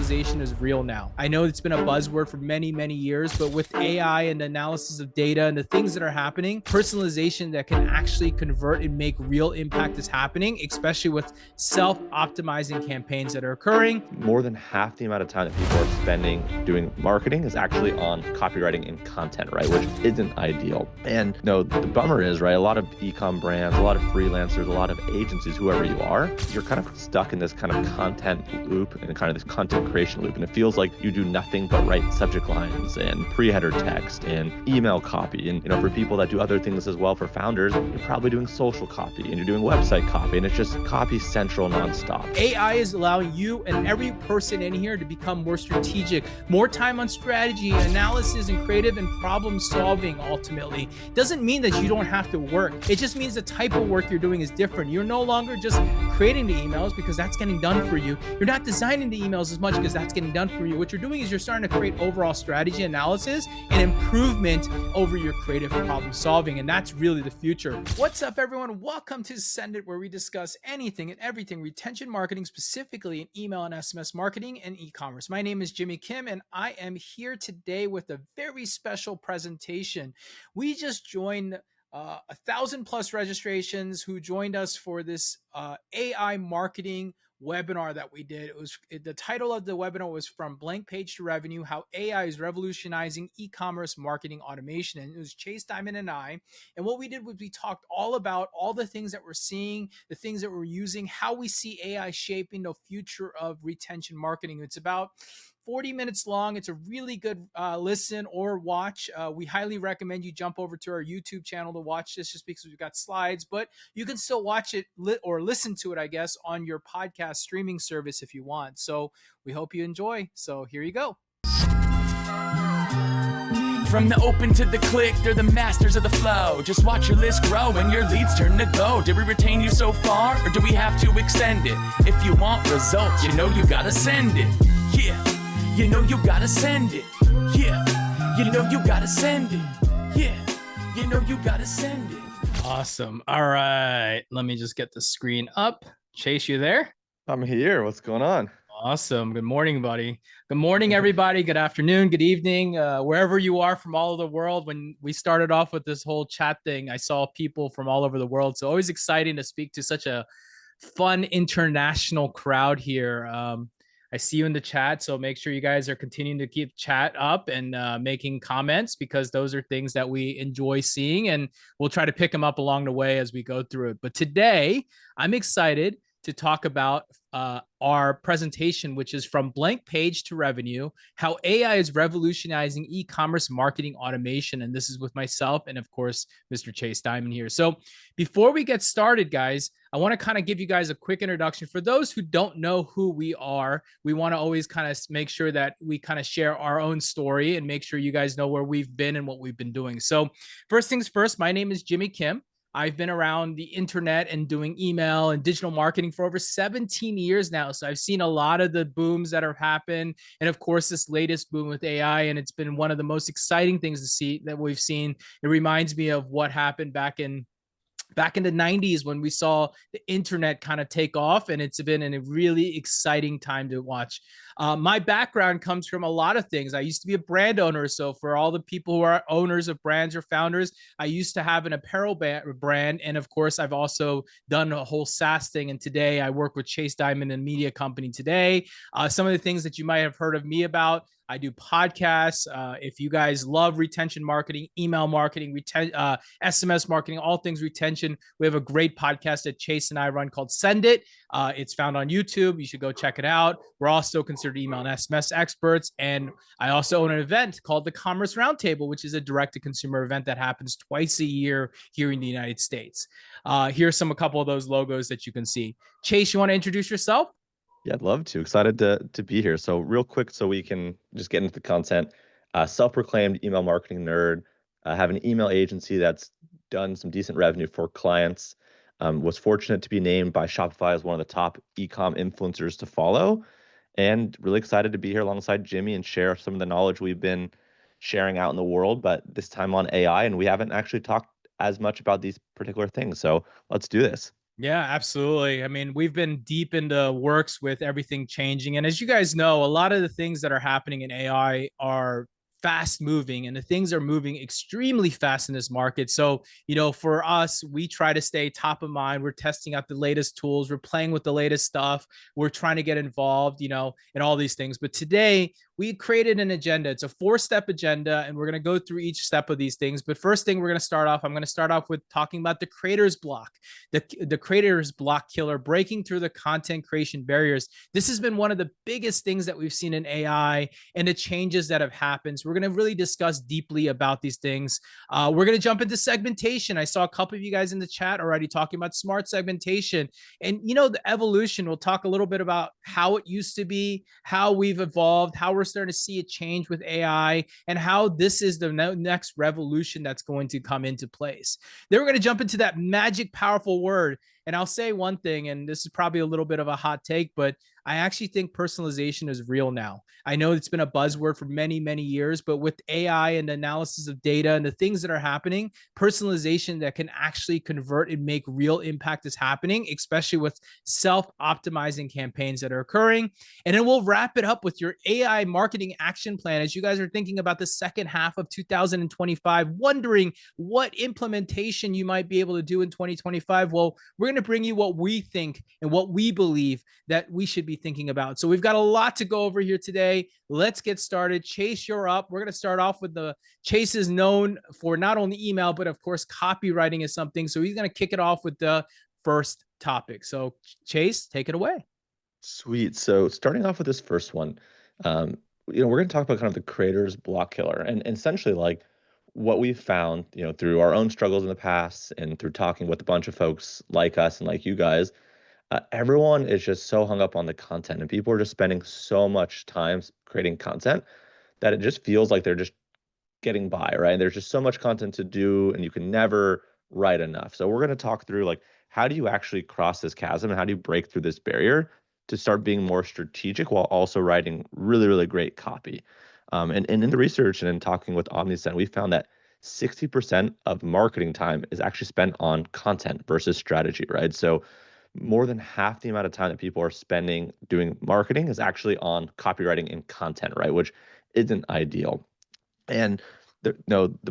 personalization is real now. I know it's been a buzzword for many, many years, but with AI and the analysis of data and the things that are happening, personalization that can actually convert and make real impact is happening, especially with self-optimizing campaigns that are occurring. More than half the amount of time that people are spending doing marketing is actually on copywriting and content, right? Which isn't ideal. And the bummer is, right, a lot of e-com brands, a lot of freelancers, a lot of agencies, whoever you are, you're kind of stuck in this kind of content loop and kind of this content creation loop. And it feels like you do nothing but write subject lines and pre-header text and email copy. And for people that do other things as well, for founders, you're probably doing social copy and you're doing website copy, and it's just copy central nonstop. AI is allowing you and every person in here to become more strategic, more time on strategy, analysis, and creative and problem solving. Ultimately, doesn't mean that you don't have to work. It just means the type of work you're doing is different. You're no longer just creating the emails because that's getting done for you. You're not designing the emails as much because that's getting done for you. What you're doing is you're starting to create overall strategy analysis and improvement over your creative problem solving. And that's really the future. What's up, everyone? Welcome to Send It, where we discuss anything and everything retention marketing, specifically in email and SMS marketing and e-commerce. My name is Jimmy Kim, and I am here today with a very special presentation. We just joined 1,000+ registrations who joined us for this AI marketing webinar that we did. The title of the webinar was From Blank Page to Revenue: How AI is Revolutionizing E-commerce Marketing Automation. And it was Chase Diamond and I. And what we did was we talked all about all the things that we're seeing, the things that we're using, how we see AI shaping the future of retention marketing. It's about 40 minutes long. It's a really good listen or watch. We highly recommend you jump over to our YouTube channel to watch this, just because we've got slides, but you can still watch it or listen to it, I guess, on your podcast streaming service if you want. So we hope you enjoy. So here you go. From the open to the click, they're the masters of the flow. Just watch your list grow and your leads turn to gold. Did we retain you so far, or do we have to extend it? If you want results, you gotta send it. Yeah. You gotta send it. Yeah. You gotta send it. Yeah. You gotta send it. Awesome. All right. Let me just get the screen up. Chase, you there? I'm here. What's going on? Awesome. Good morning, buddy. Good morning, everybody. Good afternoon, good evening, wherever you are from all over the world. When we started off with this whole chat thing, I saw people from all over the world. So always exciting to speak to such a fun international crowd here. I see you in the chat, so make sure you guys are continuing to keep chat up and making comments, because those are things that we enjoy seeing, and we'll try to pick them up along the way as we go through it. But today, I'm excited to talk about our presentation, which is From Blank Page to Revenue: How AI is Revolutionizing E-commerce Marketing Automation. And this is with myself and, of course, Mr. Chase Diamond here. So before we get started, guys, I want to kind of give you guys a quick introduction. For those who don't know who we are, we want to always kind of make sure that we kind of share our own story and make sure you guys know where we've been and what we've been doing. So first things first, my name is Jimmy Kim. I've been around the internet and doing email and digital marketing for over 17 years now. So I've seen a lot of the booms that have happened. And of course, this latest boom with AI, and it's been one of the most exciting things to see that we've seen. It reminds me of what happened back in the 90s when we saw the internet kind of take off, and it's been a really exciting time to watch. My background comes from a lot of things. I used to be a brand owner. So for all the people who are owners of brands or founders, I used to have an apparel brand. And of course, I've also done a whole SaaS thing. And today I work with Chase Diamond and Media Company today. Some of the things that you might have heard of me about: I do podcasts. If you guys love retention marketing, email marketing, SMS marketing, all things retention, we have a great podcast that Chase and I run called Send It. It's found on YouTube. You should go check it out. We're also considered email and SMS experts. And I also own an event called the Commerce Roundtable, which is a direct-to-consumer event that happens twice a year here in the United States. Here's a couple of those logos that you can see. Chase, you want to introduce yourself? Yeah, I'd love to. Excited to be here. So real quick, so we can just get into the content. Self-proclaimed email marketing nerd. Have an email agency that's done some decent revenue for clients. Was fortunate to be named by Shopify as one of the top e-com influencers to follow. And really excited to be here alongside Jimmy and share some of the knowledge we've been sharing out in the world, but this time on AI. And we haven't actually talked as much about these particular things. So let's do this. Yeah, absolutely. I mean, we've been deep into works with everything changing. And as you guys know, a lot of the things that are happening in AI are fast moving, and the things are moving extremely fast in this market. So, for us, we try to stay top of mind. We're testing out the latest tools, we're playing with the latest stuff, we're trying to get involved, in all these things. But today, we created an agenda. It's a 4-step agenda, and we're going to go through each step of these things. But first thing we're going to start off, I'm going to start off with talking about the creator's block, the creator's block killer, breaking through the content creation barriers. This has been one of the biggest things that we've seen in AI and the changes that have happened. So we're going to really discuss deeply about these things. We're going to jump into segmentation. I saw a couple of you guys in the chat already talking about smart segmentation. And, the evolution, we'll talk a little bit about how it used to be, how we've evolved, how we're starting to see it change with AI, and how this is the next revolution that's going to come into place. Then we're going to jump into that magic, powerful word. And I'll say one thing, and this is probably a little bit of a hot take, but I actually think personalization is real now. I know it's been a buzzword for many, many years, but with AI and the analysis of data and the things that are happening, personalization that can actually convert and make real impact is happening, especially with self-optimizing campaigns that are occurring. And then we'll wrap it up with your AI marketing action plan as you guys are thinking about the second half of 2025, wondering what implementation you might be able to do in 2025. Well, we're going to bring you what we think and what we believe that we should be thinking about. So we've got a lot to go over here today. Let's get started. Chase, you're up. We're going to start off with Chase is known for not only email, but of course, copywriting is something. So he's going to kick it off with the first topic. So Chase, take it away. Sweet. So starting off with this first one, we're going to talk about kind of the creator's block killer, and essentially like what we've found, through our own struggles in the past and through talking with a bunch of folks like us and like you guys. Everyone is just so hung up on the content, and people are just spending so much time creating content that it just feels like they're just getting by, right? And there's just so much content to do, and you can never write enough. So we're going to talk through like how do you actually cross this chasm, and how do you break through this barrier to start being more strategic while also writing really, really great copy. And in the research and in talking with OmniSend, we found that 60% of marketing time is actually spent on content versus strategy, right? So more than half the amount of time that people are spending doing marketing is actually on copywriting and content, right? Which isn't ideal. And the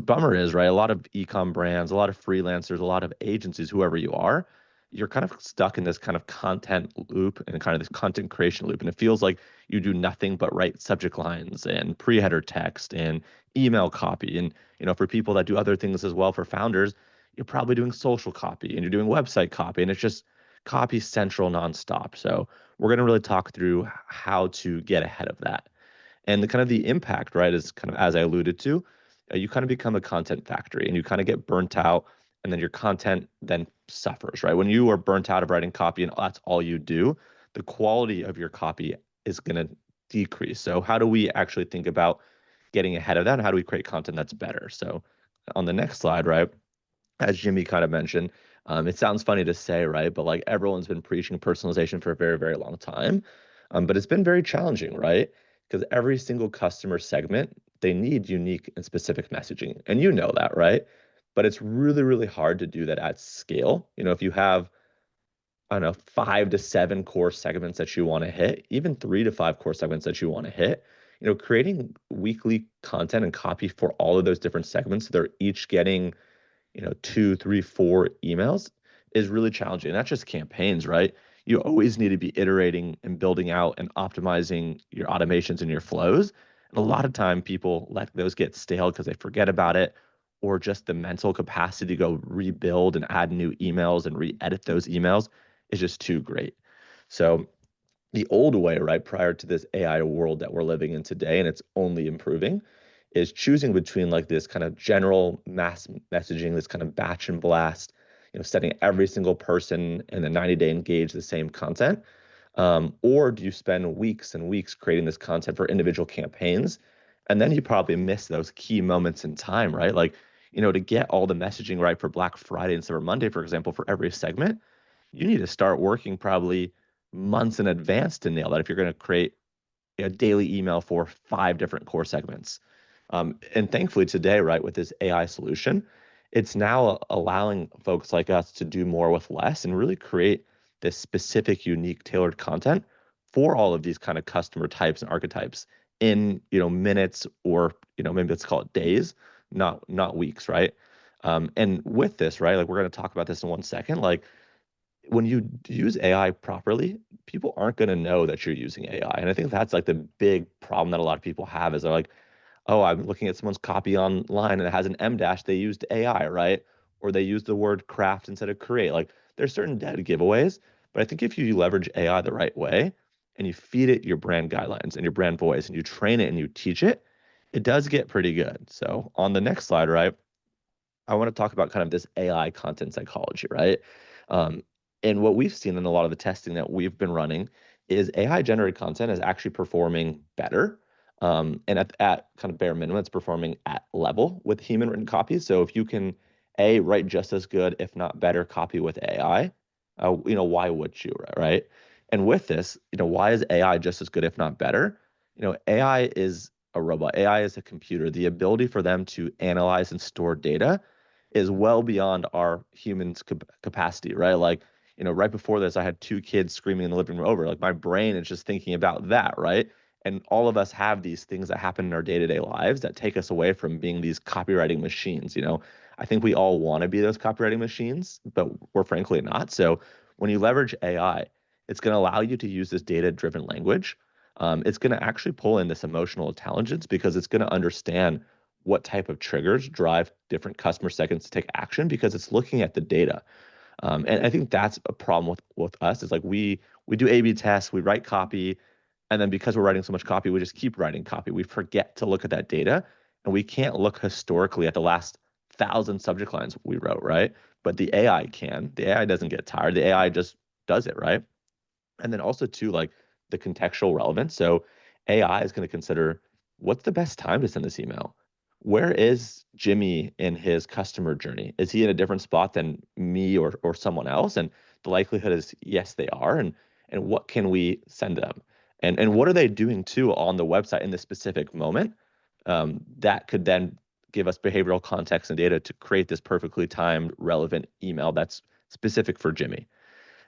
bummer is, right, a lot of e-com brands, a lot of freelancers, a lot of agencies, whoever you are, you're kind of stuck in this kind of content loop and kind of this content creation loop. And it feels like you do nothing but write subject lines and pre-header text and email copy. And, for people that do other things as well, for founders, you're probably doing social copy and you're doing website copy, and it's just copy central nonstop. So we're going to really talk through how to get ahead of that. And the kind of the impact, right, is kind of as I alluded to, you kind of become a content factory and you kind of get burnt out, and then your content then suffers, right? When you are burnt out of writing copy and that's all you do, the quality of your copy is going to decrease. So how do we actually think about getting ahead of that, and how do we create content that's better? So on the next slide, right, as Jimmy kind of mentioned, it sounds funny to say, right? But like everyone's been preaching personalization for a very, very long time. But it's been very challenging, right? Because every single customer segment, they need unique and specific messaging. And you know that, right? But it's really, really hard to do that at scale. If you have, I don't know, 5 to 7 core segments that you want to hit, even 3 to 5 core segments that you want to hit, creating weekly content and copy for all of those different segments, so they're each getting 2, 3, 4 emails is really challenging. And that's just campaigns, right? You always need to be iterating and building out and optimizing your automations and your flows. And a lot of time people let those get stale because they forget about it, or just the mental capacity to go rebuild and add new emails and re-edit those emails is just too great. So the old way, right, prior to this AI world that we're living in today, and it's only improving, is choosing between like this kind of general mass messaging, this kind of batch and blast, setting every single person in the 90-day engage the same content, or do you spend weeks and weeks creating this content for individual campaigns, and then you probably miss those key moments in time, right? Like, to get all the messaging right for Black Friday and Cyber Monday, for example, for every segment, you need to start working probably months in advance to nail that if you're going to create a daily email for 5 different core segments. And thankfully today, right, with this AI solution, it's now allowing folks like us to do more with less and really create this specific, unique, tailored content for all of these kind of customer types and archetypes in, minutes, or, maybe let's call it days, not weeks, right? And with this, right, like we're going to talk about this in 1 second, like when you use AI properly, people aren't going to know that you're using AI. And I think that's like the big problem that a lot of people have is they're like, oh, I'm looking at someone's copy online and it has an M dash, they used AI, right? Or they used the word craft instead of create. Like there's certain dead giveaways, but I think if you leverage AI the right way and you feed it your brand guidelines and your brand voice and you train it and you teach it, it does get pretty good. So on the next slide, right, I want to talk about kind of this AI content psychology, right? Um, and what we've seen in a lot of the testing that we've been running is AI generated content is actually performing better. And at kind of bare minimum, it's performing at level with human written copy. So if you can write just as good, if not better, copy with AI, why would you, right? And with this, why is AI just as good, if not better? AI is a robot. AI is a computer. The ability for them to analyze and store data is well beyond our humans' capacity, right? Like, right before this, I had two kids screaming in the living room over. Like, my brain is just thinking about that, right? And all of us have these things that happen in our day-to-day lives that take us away from being these copywriting machines. I think we all want to be those copywriting machines, but we're frankly not. So when you leverage AI, it's going to allow you to use this data-driven language. It's going to actually pull in this emotional intelligence because it's going to understand what type of triggers drive different customer segments to take action because it's looking at the data. And I think that's a problem with us is like we do A/B tests, we write copy, and then because we're writing so much copy, we just keep writing copy. We forget to look at that data, and we can't look historically at the last 1,000 subject lines we wrote, right? But the AI can. The AI doesn't get tired. The AI just does it, right? And then also too, like the contextual relevance. So AI is going to consider what's the best time to send this email? Where is Jimmy in his customer journey? Is he in a different spot than me or someone else? And the likelihood is yes, they are. And what can we send them? And what are they doing too on the website in this specific moment? That could then give us behavioral context and data to create this perfectly timed, relevant email that's specific for Jimmy.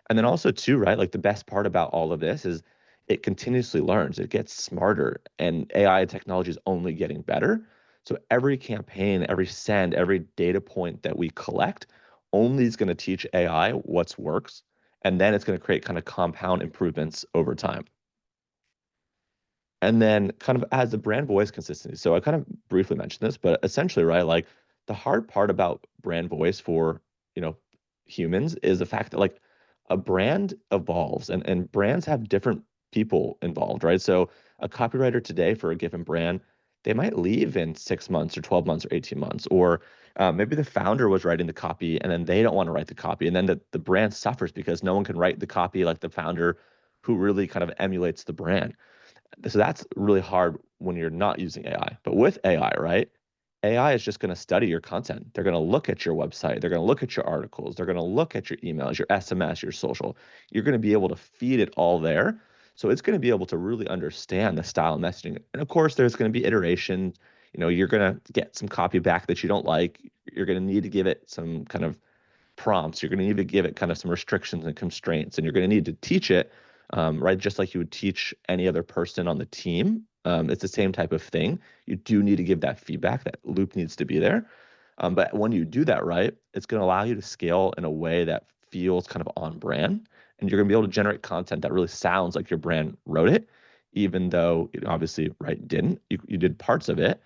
And then also too, right? Like the best part about all of this is it continuously learns, it gets smarter, and AI technology is only getting better. So every campaign, every send, every data point that we collect only is going to teach AI what's works, and then it's going to create kind of compound improvements over time. And then kind of as the brand voice consistency. So I kind of briefly mentioned this, but essentially, right, like the hard part about brand voice for, you know, humans is the fact that like a brand evolves and brands have different people involved, right? So a copywriter today for a given brand, they might leave in 6 months or 12 months or 18 months, or maybe the founder was writing the copy and then they don't want to write the copy. And then the brand suffers because no one can write the copy like the founder who really kind of emulates the brand. So that's really hard when you're not using AI. But with AI, right? AI is just going to study your content. They're going to look at your website. They're going to look at your articles. They're going to look at your emails, your SMS, your social. You're going to be able to feed it all there. So it's going to be able to really understand the style and messaging. And of course, there's going to be iteration. You're going to get some copy back that you don't like. You're going to need to give it some kind of prompts. You're going to need to give it kind of some restrictions and constraints, and you're going to need to teach it, right? Just like you would teach any other person on the team. It's the same type of thing. You do need to give that feedback. That loop needs to be there. But when you do that right, it's going to allow you to scale in a way that feels kind of on brand, and you're going to be able to generate content that really sounds like your brand wrote it, even though it obviously right didn't. You did parts of it,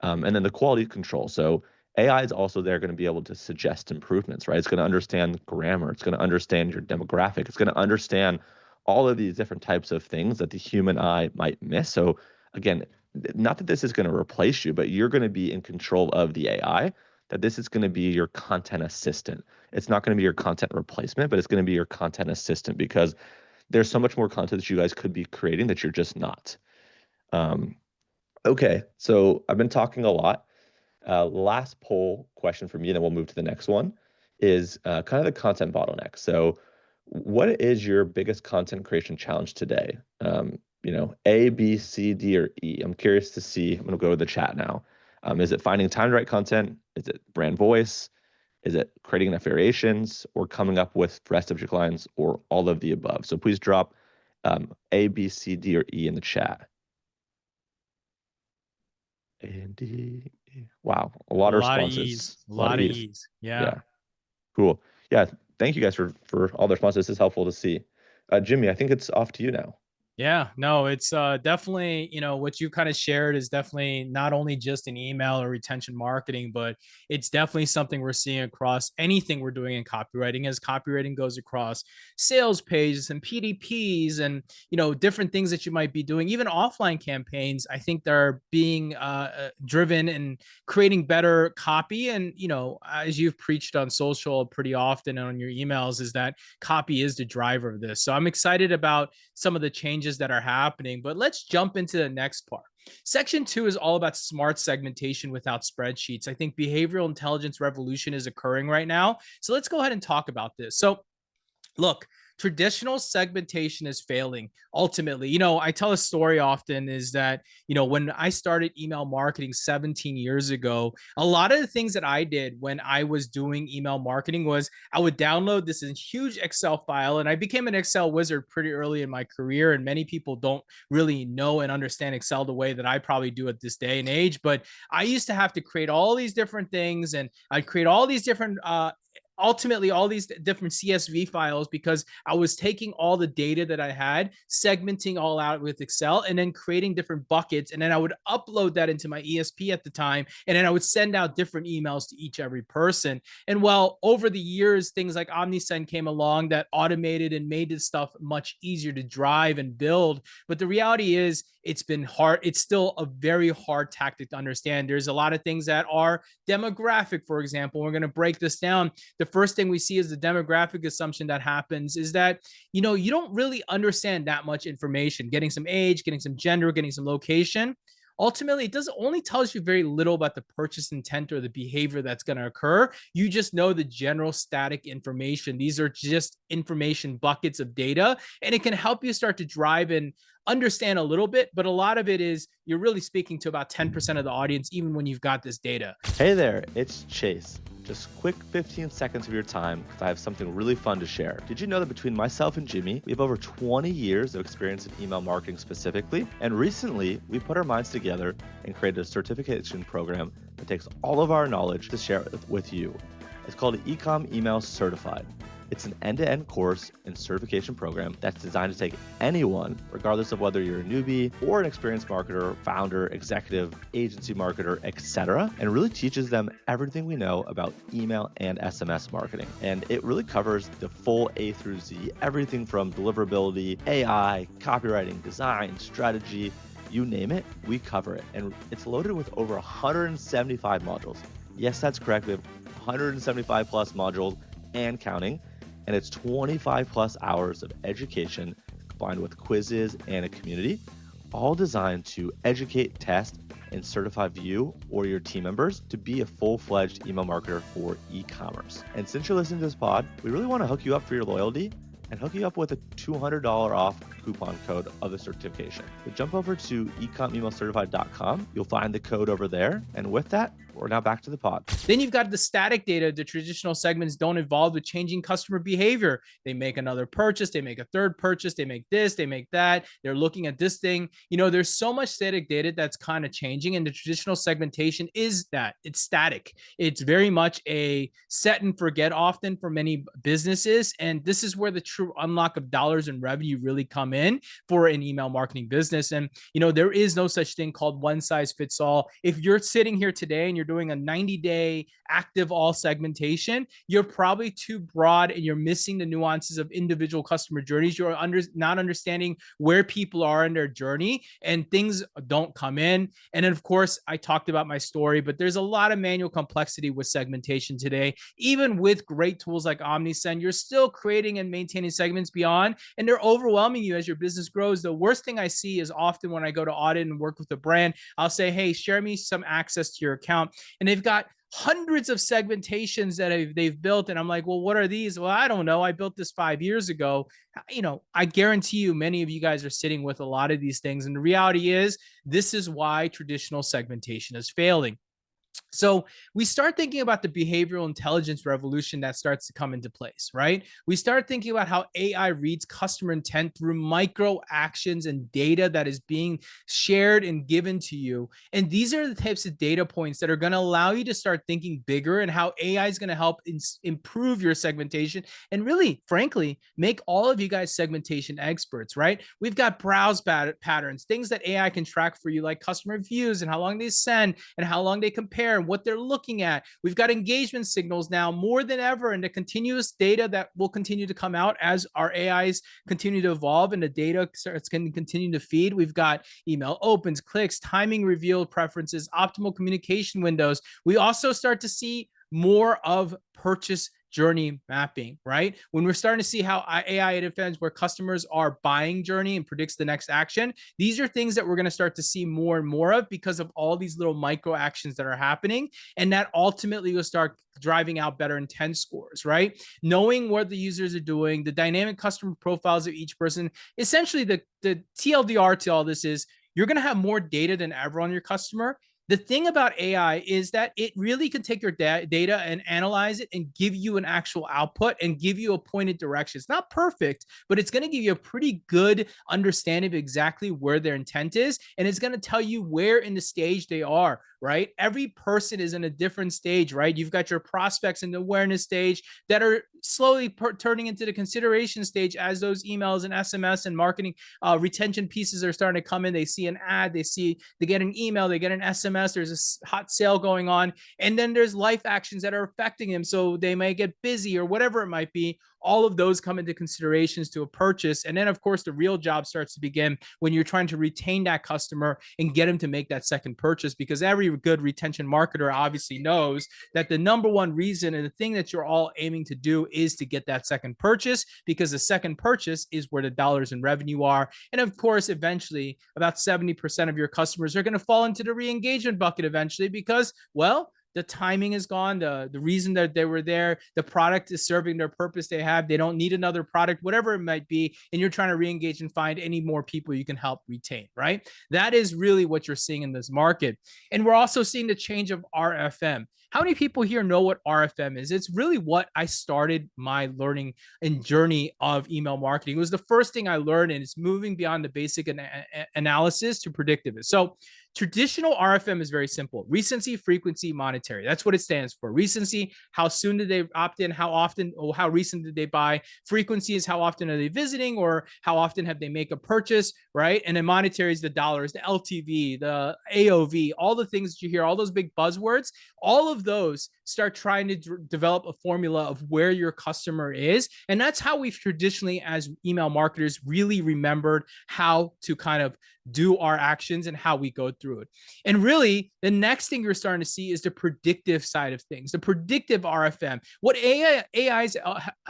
and then the quality control. So AI is also there going to be able to suggest improvements, right? It's going to understand grammar. It's going to understand your demographic. It's going to understand all of these different types of things that the human eye might miss. So again, not that this is going to replace you, but you're going to be in control of the AI, that this is going to be your content assistant. It's not going to be your content replacement, but it's going to be your content assistant because there's so much more content that you guys could be creating that you're just not. Okay, so I've been talking a lot. Last poll question for me, then we'll move to the next one, is kind of the content bottleneck. So what is your biggest content creation challenge today? A, B, C, D, or E? I'm curious to see. I'm going to go to the chat now. Is it finding time to write content? Is it brand voice? Is it creating enough variations or coming up with rest subject lines or all of the above? So please drop A, B, C, D, or E in the chat. A and D. E. Wow, a lot A of lot of responses. ease. A lot of ease. Yeah, cool. Yeah, thank you guys for all the responses. This is helpful to see. Jimmy, I think it's off to you now. Yeah, no, it's definitely, what you kind of shared is definitely not only just an email or retention marketing, but it's definitely something we're seeing across anything we're doing in copywriting, as copywriting goes across sales pages and PDPs and, different things that you might be doing, even offline campaigns. I think they're being driven and creating better copy. And, as you've preached on social pretty often and on your emails, is that copy is the driver of this. So I'm excited about some of the changes that are happening, but let's jump into the next part. Section 2 is all about smart segmentation without spreadsheets. I think behavioral intelligence revolution is occurring right now. So let's go ahead and talk about this. So look, traditional segmentation is failing ultimately. I tell a story often is that, when I started email marketing 17 years ago, a lot of the things that I did when I was doing email marketing was I would download this huge Excel file, and I became an Excel wizard pretty early in my career. And many people don't really know and understand Excel the way that I probably do at this day and age. But I used to have to create all these different things, and I'd create all these different ultimately all these different CSV files because I was taking all the data that I had, segmenting all out with Excel, and then creating different buckets. And then I would upload that into my ESP at the time. And then I would send out different emails to every person. And well, over the years, things like OmniSend came along that automated and made this stuff much easier to drive and build. But the reality is, it's been hard. It's still a very hard tactic to understand. There's a lot of things that are demographic, for example. We're going to break this down. The first thing we see is the demographic assumption that happens is that, you don't really understand that much information, getting some age, getting some gender, getting some location. Ultimately, it doesn't only tells you very little about the purchase intent or the behavior that's going to occur. You just know the general static information. These are just information buckets of data, and it can help you start to drive and understand a little bit, but a lot of it is you're really speaking to about 10% of the audience, even when you've got this data. Hey there, it's Chase. Just quick 15 seconds of your time because I have something really fun to share. Did you know that between myself and Jimmy, we have over 20 years of experience in email marketing specifically? And recently, we put our minds together and created a certification program that takes all of our knowledge to share it with you. It's called Ecom Email Certified. It's an end-to-end course and certification program that's designed to take anyone, regardless of whether you're a newbie or an experienced marketer, founder, executive, agency marketer, etc., and really teaches them everything we know about email and SMS marketing. And it really covers the full A through Z, everything from deliverability, AI, copywriting, design, strategy, you name it, we cover it. And it's loaded with over 175 modules. Yes, that's correct. We have 175 plus modules and counting. And it's 25 plus hours of education combined with quizzes and a community, all designed to educate, test, and certify you or your team members to be a full-fledged email marketer for e-commerce. And since you're listening to this pod, we really want to hook you up for your loyalty and hook you up with a $200 off coupon code of the certification. So jump over to ecomemailcertified.com. You'll find the code over there. And with that, we're now back to the pod. Then you've got the static data. The traditional segments don't evolve with changing customer behavior. They make another purchase. They make a third purchase. They make this. They make that. They're looking at this thing. There's so much static data that's kind of changing. And the traditional segmentation is that it's static. It's very much a set and forget often for many businesses. And this is where the true unlock of dollars and revenue really come in for an email marketing business. And, there is no such thing called one size fits all. If you're sitting here today and you're doing a 90-day active all segmentation, you're probably too broad and you're missing the nuances of individual customer journeys. You're not understanding where people are in their journey, and things don't come in. And then, of course, I talked about my story, but there's a lot of manual complexity with segmentation today. Even with great tools like OmniSend, you're still creating and maintaining segments beyond, and they're overwhelming you as your business grows. The worst thing I see is often when I go to audit and work with a brand, I'll say, hey, share me some access to your account. And they've got hundreds of segmentations that they've built. And I'm like, well, what are these? Well, I don't know. I built this 5 years ago. I guarantee you many of you guys are sitting with a lot of these things. And the reality is, this is why traditional segmentation is failing. So we start thinking about the behavioral intelligence revolution that starts to come into place, right? We start thinking about how AI reads customer intent through micro actions and data that is being shared and given to you. And these are the types of data points that are going to allow you to start thinking bigger, and how AI is going to help improve your segmentation and really, frankly, make all of you guys segmentation experts, right? We've got browse patterns, things that AI can track for you, like customer views and how long they send and how long they compare, what they're looking at. We've got engagement signals now more than ever, and the continuous data that will continue to come out as our AIs continue to evolve and the data starts going to continue to feed. We've got email opens, clicks, timing reveal preferences, optimal communication windows. We also start to see more of purchase journey mapping, right? When we're starting to see how AI defends where customers are buying journey and predicts the next action, these are things that we're going to start to see more and more of because of all these little micro actions that are happening. And that ultimately will start driving out better intent scores, right? Knowing what the users are doing, the dynamic customer profiles of each person. Essentially, the TLDR to all this is you're going to have more data than ever on your customer. The thing about AI is that it really can take your data and analyze it and give you an actual output and give you a pointed direction. It's not perfect, but it's going to give you a pretty good understanding of exactly where their intent is. And it's going to tell you where in the stage they are, right? Every person is in a different stage, right? You've got your prospects in the awareness stage that are slowly turning into the consideration stage as those emails and SMS and marketing retention pieces are starting to come in. They see an ad, they get an email, they get an SMS. There's a hot sale going on, and then there's life actions that are affecting him, so they may get busy or whatever it might be. All of those come into considerations to a purchase. And then, of course, the real job starts to begin when you're trying to retain that customer and get him to make that second purchase, because every good retention marketer obviously knows that the number one reason and the thing that you're all aiming to do is to get that second purchase, because the second purchase is where the dollars in revenue are. And of course, eventually, about 70% of your customers are going to fall into the re-engagement bucket eventually because, well, the timing is gone. The reason that they were there, the product is serving their purpose they have. They don't need another product, whatever it might be. And you're trying to re-engage and find any more people you can help retain, right? That is really what you're seeing in this market. And we're also seeing the change of RFM. How many people here know what RFM is? It's really what I started my learning and journey of email marketing. It was the first thing I learned, and it's moving beyond the basic analysis to predictive. So traditional RFM is very simple: recency, frequency, monetary. That's what it stands for. Recency, how soon did they opt in? How often or how recent did they buy? Frequency is how often are they visiting, or how often have they make a purchase, right? And then monetary is the dollars, the LTV, the AOV, all the things that you hear, all those big buzzwords. All of those start trying to develop a formula of where your customer is. And that's how we've traditionally, as email marketers, really remembered how to kind of do our actions and how we go through it. And really, the next thing you're starting to see is the predictive side of things, the predictive RFM. What AI is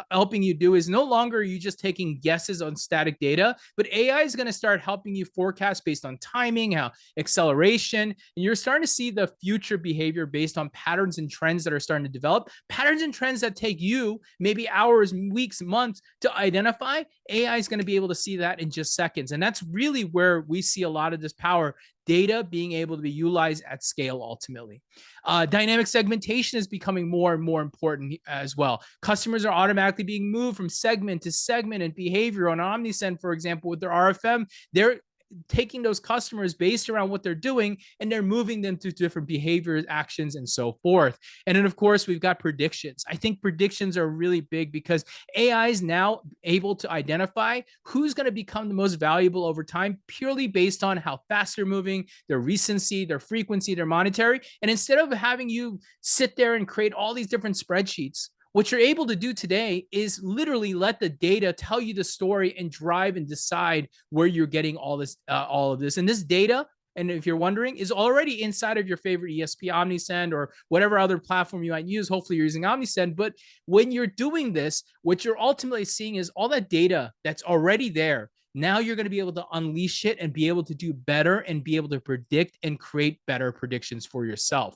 helping you do is no longer are you just taking guesses on static data, but AI is going to start helping you forecast based on timing, how acceleration, and you're starting to see the future behavior based on patterns and trends that are starting to develop, patterns and trends that take you maybe hours, weeks, months to identify. AI is going to be able to see that in just seconds. And that's really where we see a lot of this power, data being able to be utilized at scale ultimately. Dynamic segmentation is becoming more and more important as well. Customers are automatically being moved from segment to segment and behavior. On OmniSend, for example, with their RFM, they're taking those customers based around what they're doing, and they're moving them to different behaviors, actions, and so forth. And then, of course, we've got predictions. I think predictions are really big because AI is now able to identify who's going to become the most valuable over time purely based on how fast they're moving, their recency, their frequency, their monetary. And instead of having you sit there and create all these different spreadsheets, what you're able to do today is literally let the data tell you the story and drive and decide where you're getting all of this. And this data, and if you're wondering, is already inside of your favorite ESP, OmniSend, or whatever other platform you might use. Hopefully you're using OmniSend. But when you're doing this, what you're ultimately seeing is all that data that's already there. Now you're going to be able to unleash it and be able to do better and be able to predict and create better predictions for yourself.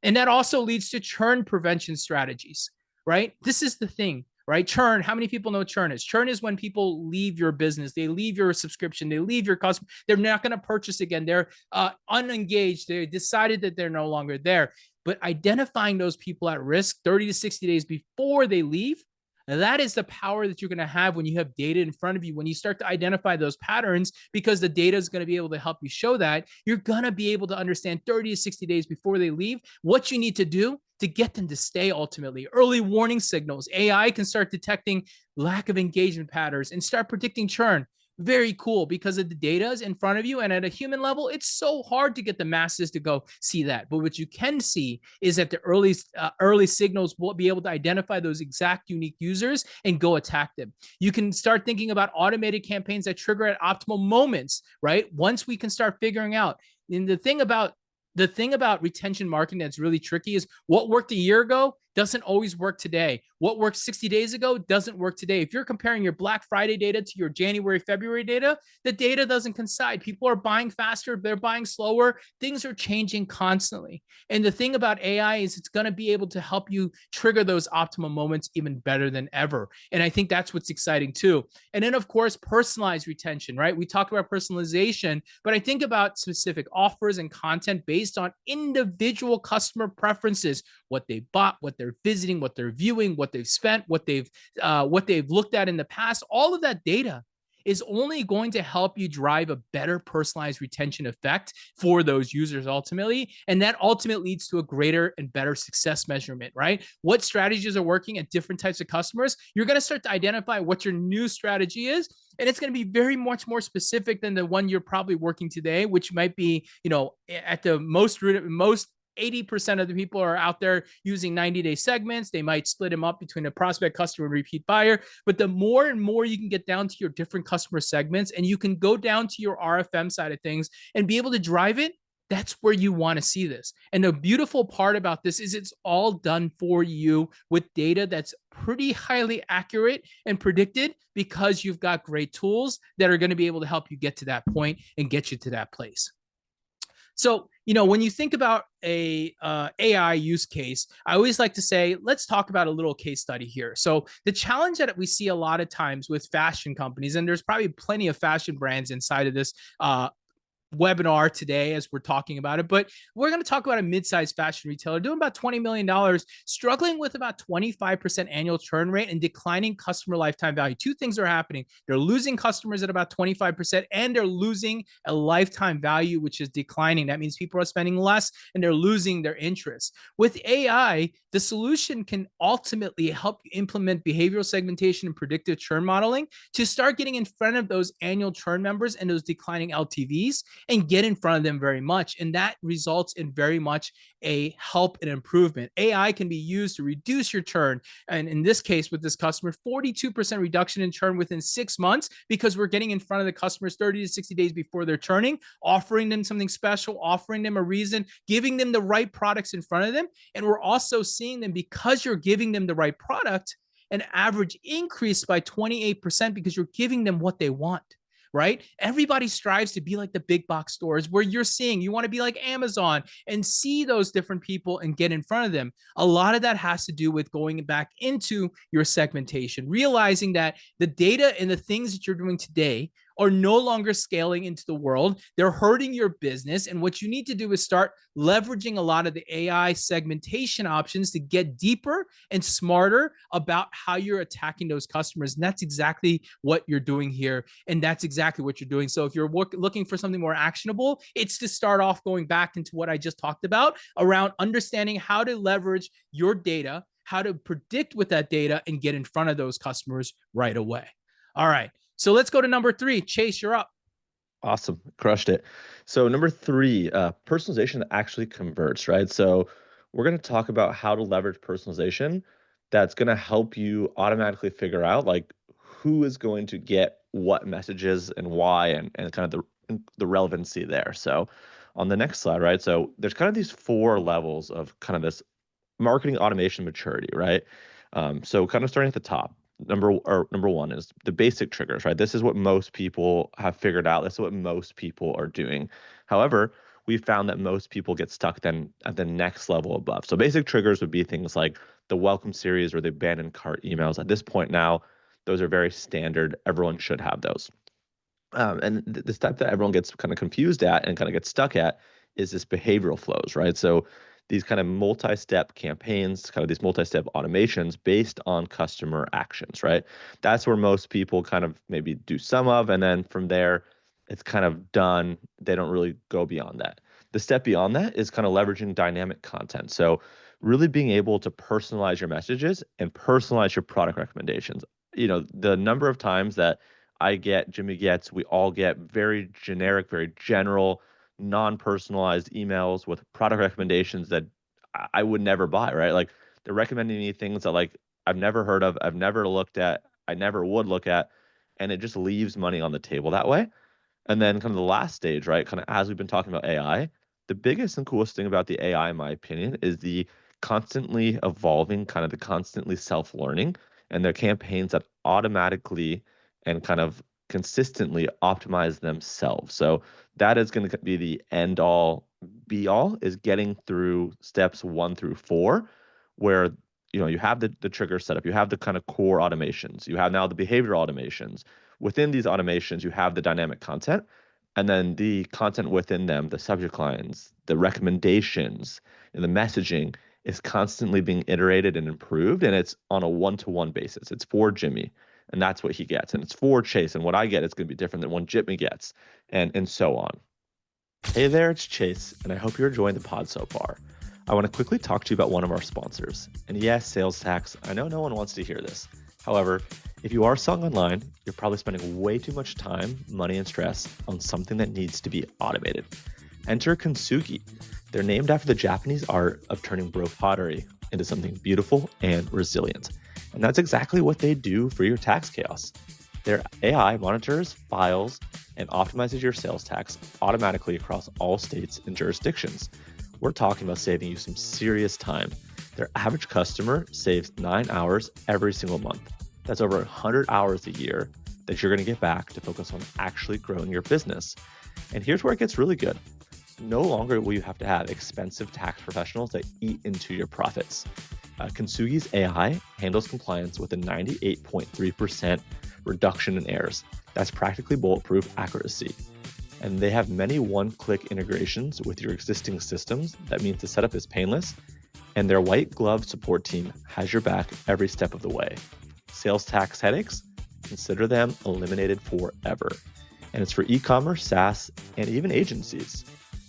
And that also leads to churn prevention strategies. Right? This is the thing, right? Churn. How many people know churn is? Churn is when people leave your business, they leave your subscription, they leave your customer. They're not going to purchase again. They're unengaged. They decided that they're no longer there. but identifying those people at risk 30 to 60 days before they leave, that is the power that you're going to have when you have data in front of you. When you start to identify those patterns, because the data is going to be able to help you show that, you're going to be able to understand 30 to 60 days before they leave what you need to do to get them to stay ultimately. Early warning signals. AI can start detecting lack of engagement patterns and start predicting churn. Very cool, because of the data is in front of you, and at a human level, it's so hard to get the masses to go see that. But what you can see is that the early signals will be able to identify those exact unique users and go attack them. You can start thinking about automated campaigns that trigger at optimal moments, right? Once we can start figuring out. And the thing about retention marketing that's really tricky is what worked a year ago doesn't always work today. What worked 60 days ago doesn't work today. If you're comparing your Black Friday data to your January, February data, the data doesn't coincide. People are buying faster, they're buying slower. Things are changing constantly. And the thing about AI is it's going to be able to help you trigger those optimal moments even better than ever. And I think that's what's exciting too. And then, of course, personalized retention, right? We talk about personalization, but I think about specific offers and content based on individual customer preferences, what they bought, what they're visiting, what they're viewing, what they've spent, what they've looked at in the past. All of that data is only going to help you drive a better personalized retention effect for those users ultimately. And that ultimately leads to a greater and better success measurement, right? What strategies are working at different types of customers? You're going to start to identify what your new strategy is. And it's going to be very much more specific than the one you're probably working today, which might be, at the most 80% of the people are out there using 90-day segments. They might split them up between a prospect, customer, and repeat buyer. But the more and more you can get down to your different customer segments, and you can go down to your RFM side of things and be able to drive it, that's where you want to see this. And the beautiful part about this is it's all done for you with data that's pretty highly accurate and predicted, because you've got great tools that are going to be able to help you get to that point and get you to that place. So, when you think about a AI use case, I always like to say, let's talk about a little case study here. So the challenge that we see a lot of times with fashion companies, and there's probably plenty of fashion brands inside of this webinar today as we're talking about it, but we're going to talk about a mid-sized fashion retailer doing about $20 million, struggling with about 25% annual churn rate and declining customer lifetime value. Two things are happening. They're losing customers at about 25%, and they're losing a lifetime value, which is declining. That means people are spending less and they're losing their interest. With AI, the solution can ultimately help you implement behavioral segmentation and predictive churn modeling to start getting in front of those annual churn members and those declining LTVs, and get in front of them very much. And that results in very much a help and improvement. AI can be used to reduce your churn. And in this case, with this customer, 42% reduction in churn within 6 months, because we're getting in front of the customers 30 to 60 days before they're churning, offering them something special, offering them a reason, giving them the right products in front of them. And we're also seeing them, because you're giving them the right product, an average increase by 28%, because you're giving them what they want. Right? Everybody strives to be like the big box stores, where you're seeing, you want to be like Amazon and see those different people and get in front of them. A lot of that has to do with going back into your segmentation, realizing that the data and the things that you're doing today are no longer scaling into the world. They're hurting your business. And what you need to do is start leveraging a lot of the AI segmentation options to get deeper and smarter about how you're attacking those customers. And that's exactly what you're doing here. And that's exactly what you're doing. So if you're looking for something more actionable, it's to start off going back into what I just talked about around understanding how to leverage your data, how to predict with that data, and get in front of those customers right away. All right. So let's go to number 3. Chase, you're up. Awesome. Crushed it. So number 3, personalization that actually converts, right? So we're going to talk about how to leverage personalization that's going to help you automatically figure out like who is going to get what messages and why, and kind of the relevancy there. So on the next slide, right? So there's kind of these 4 levels of kind of this marketing automation maturity, right? So kind of starting at the top. Number 1 is the basic triggers, right? This is what most people have figured out. This is what most people are doing. However, we found that most people get stuck then at the next level above. So basic triggers would be things like the welcome series or the abandoned cart emails. At this point now, those are very standard. Everyone should have those. And the step that everyone gets kind of confused at and kind of gets stuck at is this behavioral flows, right? So these kind of multi-step campaigns, kind of these multi-step automations based on customer actions, right? That's where most people kind of maybe do some of, and then from there, it's kind of done. They don't really go beyond that. The step beyond that is kind of leveraging dynamic content. So really being able to personalize your messages and personalize your product recommendations. The number of times that I get, Jimmy gets, we all get very generic, very general, non-personalized emails with product recommendations that I would never buy, right? Like they're recommending me things that like I've never heard of, I've never looked at, I never would look at, and it just leaves money on the table that way. And then kind of the last stage, right? Kind of as we've been talking about AI, the biggest and coolest thing about the AI, in my opinion, is the constantly evolving, kind of the constantly self-learning and their campaigns that automatically and kind of consistently optimize themselves. So that is going to be the end all be all, is getting through steps 1 through 4, where you have the trigger setup, you have the kind of core automations, you have now the behavioral automations. Within these automations, you have the dynamic content, and then the content within them, the subject lines, the recommendations, and the messaging is constantly being iterated and improved, and it's on a one-to-one basis. It's for Jimmy, and that's what he gets, and it's for Chase, and what I get is going to be different than what Jimmy gets, and so on. Hey there, it's Chase, and I hope you're enjoying the pod so far. I want to quickly talk to you about one of our sponsors. And yes, sales tax, I know no one wants to hear this. However, if you are selling online, you're probably spending way too much time, money, and stress on something that needs to be automated. Enter Kintsugi. They're named after the Japanese art of turning broke pottery into something beautiful and resilient. And that's exactly what they do for your tax chaos. Their AI monitors, files, and optimizes your sales tax automatically across all states and jurisdictions. We're talking about saving you some serious time. Their average customer saves 9 hours every single month. That's over 100 hours a year that you're going to get back to focus on actually growing your business. And here's where it gets really good. No longer will you have to have expensive tax professionals that eat into your profits. Kintsugi's AI handles compliance with a 98.3% reduction in errors. That's practically bulletproof accuracy. And they have many one-click integrations with your existing systems. That means the setup is painless, and their white glove support team has your back every step of the way. Sales tax headaches? Consider them eliminated forever. And it's for e-commerce, SaaS, and even agencies.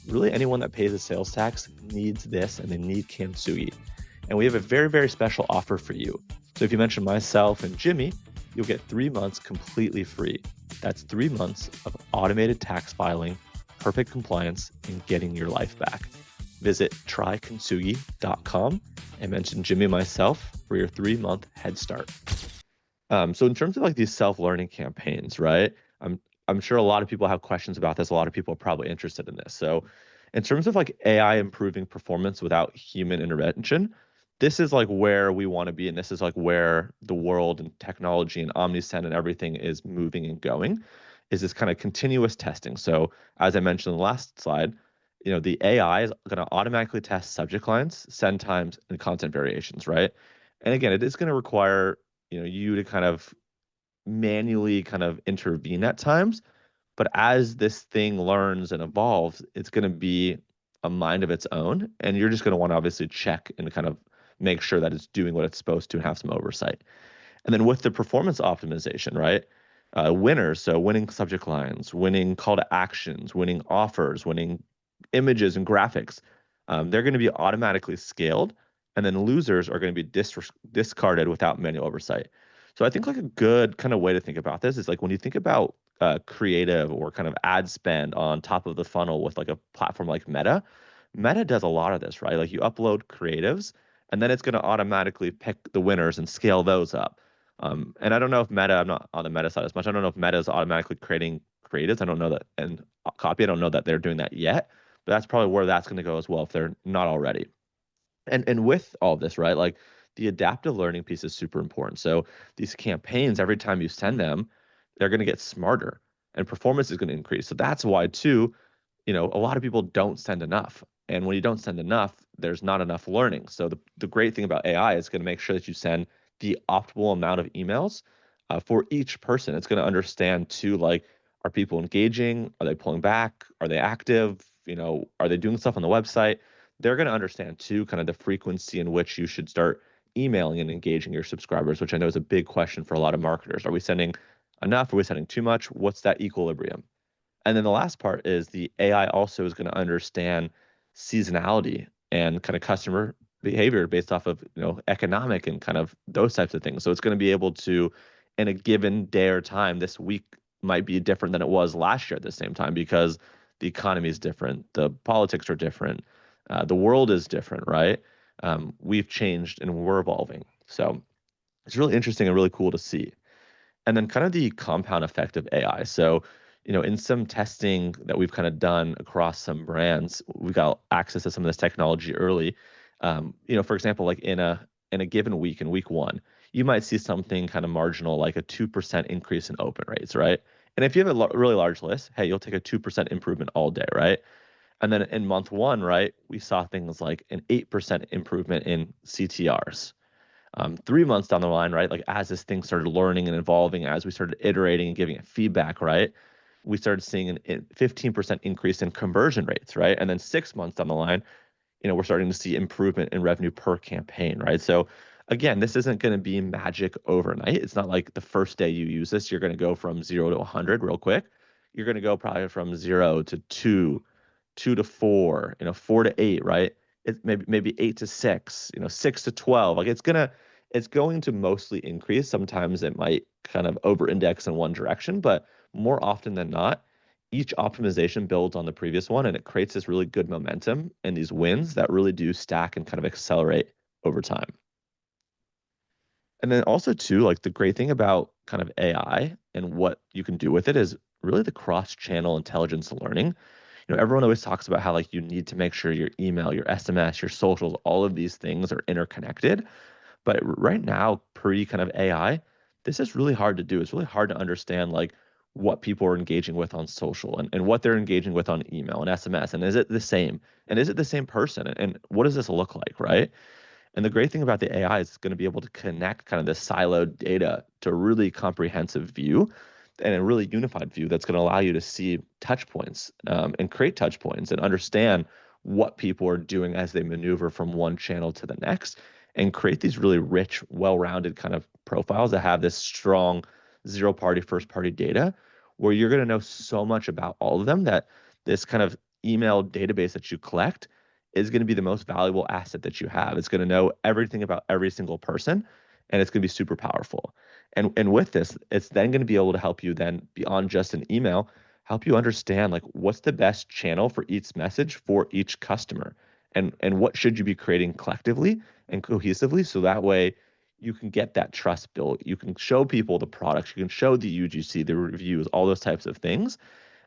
Really, anyone that pays a sales tax needs this, and they need Kintsugi. And we have a very, very special offer for you. So if you mention myself and Jimmy, you'll get 3 months completely free. That's 3 months of automated tax filing, perfect compliance, and getting your life back. Visit trykintsugi.com and mention Jimmy and myself for your 3-month head start. So in terms of like these self-learning campaigns, right? I'm sure a lot of people have questions about this. A lot of people are probably interested in this. So in terms of like AI improving performance without human intervention, this is like where we want to be, and this is like where the world and technology and omniscient and everything is moving and going, is this kind of continuous testing. So as I mentioned in the last slide, the AI is going to automatically test subject lines, send times, and content variations, right? And again, it is going to require you to kind of manually kind of intervene at times, but as this thing learns and evolves, it's going to be a mind of its own, and you're just going to want to obviously check and kind of make sure that it's doing what it's supposed to and have some oversight. And then with the performance optimization, right? Winners, so winning subject lines, winning call to actions, winning offers, winning images and graphics, they're going to be automatically scaled, and then losers are going to be discarded without manual oversight. So I think like a good kind of way to think about this is like when you think about creative or kind of ad spend on top of the funnel with like a platform like Meta, Meta does a lot of this, right? Like you upload creatives, and then it's going to automatically pick the winners and scale those up. And I don't know if Meta, I'm not on the Meta side as much. I don't know if Meta is automatically creating creatives. I don't know that, and copy, I don't know that they're doing that yet, but that's probably where that's going to go as well if they're not already. And with all this, right, like the adaptive learning piece is super important. So these campaigns, every time you send them, they're going to get smarter and performance is going to increase. So that's why too, a lot of people don't send enough. And when you don't send enough, there's not enough learning. So the great thing about AI is going to make sure that you send the optimal amount of emails for each person. It's going to understand too, like, are people engaging? Are they pulling back? Are they active? Are they doing stuff on the website? they're going to understand too kind of the frequency in which you should start emailing and engaging your subscribers, which I know is a big question for a lot of marketers. Are we sending enough? Are we sending too much? What's that equilibrium? And then the last part is the AI also is going to understand seasonality and kind of customer behavior based off of, economic and kind of those types of things. So it's going to be able to, in a given day or time, this week might be different than it was last year at the same time because the economy is different, the politics are different, the world is different, right? We've changed and we're evolving. So it's really interesting and really cool to see. And then kind of the compound effect of AI. So, in some testing that we've kind of done across some brands, we got access to some of this technology early. For example, like in a given week, in week one, you might see something kind of marginal, like a 2% increase in open rates, right? And if you have a really large list, hey, you'll take a 2% improvement all day, right? And then in month one, right, we saw things like an 8% improvement in CTRs. 3 months down the line, right, like as this thing started learning and evolving, as we started iterating and giving it feedback, right, we started seeing a 15% increase in conversion rates, right? And then 6 months down the line, we're starting to see improvement in revenue per campaign, right? So again, this isn't going to be magic overnight. It's not like the first day you use this, you're going to go from 0 to 100 real quick. You're going to go probably from 0 to 2, 2 to 4, 4 to 8, right? It maybe 8 to 6, 6 to 12. Like it's going to mostly increase. Sometimes it might kind of over index in one direction, but more often than not, each optimization builds on the previous one and it creates this really good momentum and these wins that really do stack and kind of accelerate over time. And then also too, like the great thing about kind of AI and what you can do with it is really the cross-channel intelligence learning. Everyone always talks about how like you need to make sure your email, your SMS, your socials, all of these things are interconnected. But right now, pre kind of AI, this is really hard to do. It's really hard to understand like what people are engaging with on social and what they're engaging with on email and SMS. And is it the same? And is it the same person? And what does this look like, right? And the great thing about the AI is it's going to be able to connect kind of this siloed data to a really comprehensive view and a really unified view that's going to allow you to see touch points and create touch points and understand what people are doing as they maneuver from one channel to the next and create these really rich, well-rounded kind of profiles that have this strong zero-party, first-party data where you're going to know so much about all of them that this kind of email database that you collect is going to be the most valuable asset that you have. It's going to know everything about every single person, and it's going to be super powerful. And with this, it's then going to be able to help you then beyond just an email, help you understand like what's the best channel for each message for each customer, and what should you be creating collectively and cohesively, so that way you can get that trust built. You can show people the products, you can show the UGC, the reviews, all those types of things,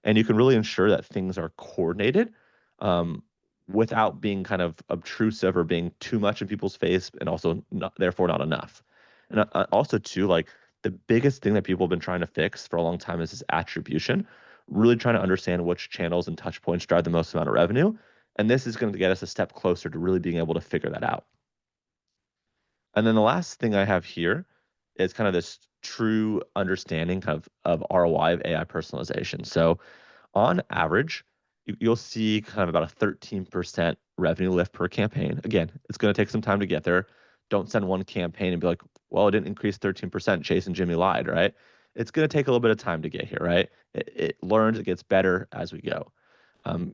and you can really ensure that things are coordinated um, without being kind of obtrusive or being too much in people's face and also not, therefore not enough. And also too, like the biggest thing that people have been trying to fix for a long time is this attribution, really trying to understand which channels and touch points drive the most amount of revenue. And this is going to get us a step closer to really being able to figure that out. And then the last thing I have here is kind of this true understanding of ROI of AI personalization. So on average, you'll see kind of about a 13% revenue lift per campaign. Again, it's going to take some time to get there. Don't send one campaign and be like, well, it didn't increase 13%. Chase and Jimmy lied, right? It's going to take a little bit of time to get here, right? It learns, it gets better as we go.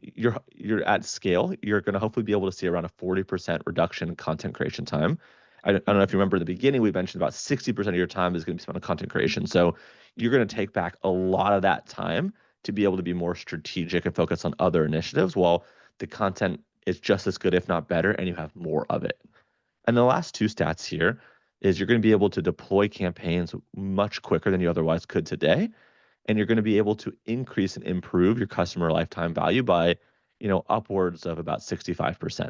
You're at scale. You're going to hopefully be able to see around a 40% reduction in content creation time. I don't know if you remember in the beginning, we mentioned about 60% of your time is going to be spent on content creation. So you're going to take back a lot of that time to be able to be more strategic and focus on other initiatives while the content is just as good, if not better, and you have more of it. And the last two stats here is you're going to be able to deploy campaigns much quicker than you otherwise could today. And you're going to be able to increase and improve your customer lifetime value by, upwards of about 65%.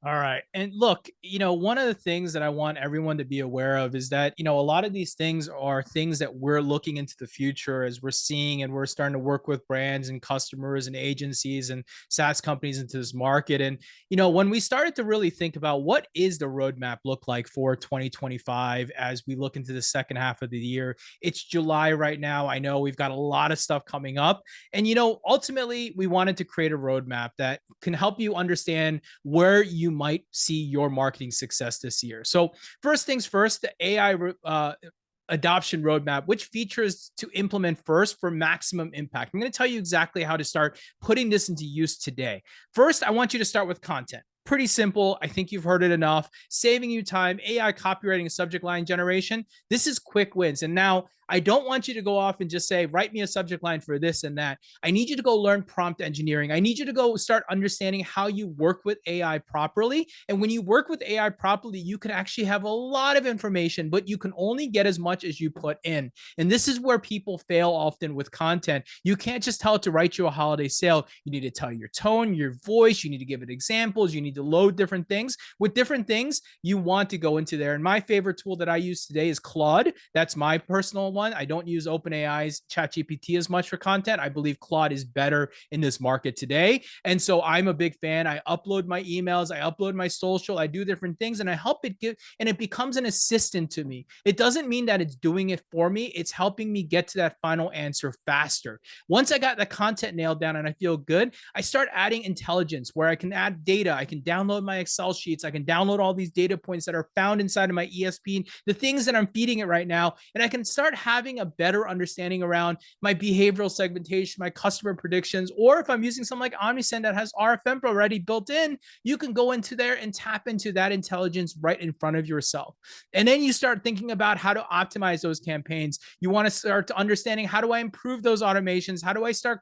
All right. And look, one of the things that I want everyone to be aware of is that, a lot of these things are things that we're looking into the future as we're seeing and we're starting to work with brands and customers and agencies and SaaS companies into this market. And, when we started to really think about what is the roadmap look like for 2025 as we look into the second half of the year, it's July right now. I know we've got a lot of stuff coming up. And, ultimately, we wanted to create a roadmap that can help you understand where you might see your marketing success this year. So, first things first, the AI adoption roadmap, which features to implement first for maximum impact. I'm going to tell you exactly how to start putting this into use today. First, I want you to start with content. Pretty simple. I think you've heard it enough. Saving you time, AI copywriting and subject line generation. This is quick wins. And now I don't want you to go off and just say, write me a subject line for this and that. I need you to go learn prompt engineering. I need you to go start understanding how you work with AI properly. And when you work with AI properly, you can actually have a lot of information, but you can only get as much as you put in. And this is where people fail often with content. You can't just tell it to write you a holiday sale. You need to tell your tone, your voice. You need to give it examples. You need to load different things. With different things, you want to go into there. And my favorite tool that I use today is Claude. That's my personal one. I don't use OpenAI's ChatGPT as much for content. I believe Claude is better in this market today. And so I'm a big fan. I upload my emails, I upload my social, I do different things, and I help it give, and it becomes an assistant to me. It doesn't mean that it's doing it for me. It's helping me get to that final answer faster. Once I got the content nailed down and I feel good, I start adding intelligence where I can add data. I can download my Excel sheets. I can download all these data points that are found inside of my ESP, the things that I'm feeding it right now. And I can start having a better understanding around my behavioral segmentation, my customer predictions, or if I'm using something like Omnisend that has RFM already built in, you can go into there and tap into that intelligence right in front of yourself. And then you start thinking about how to optimize those campaigns. You want to start to understanding, how do I improve those automations? How do I start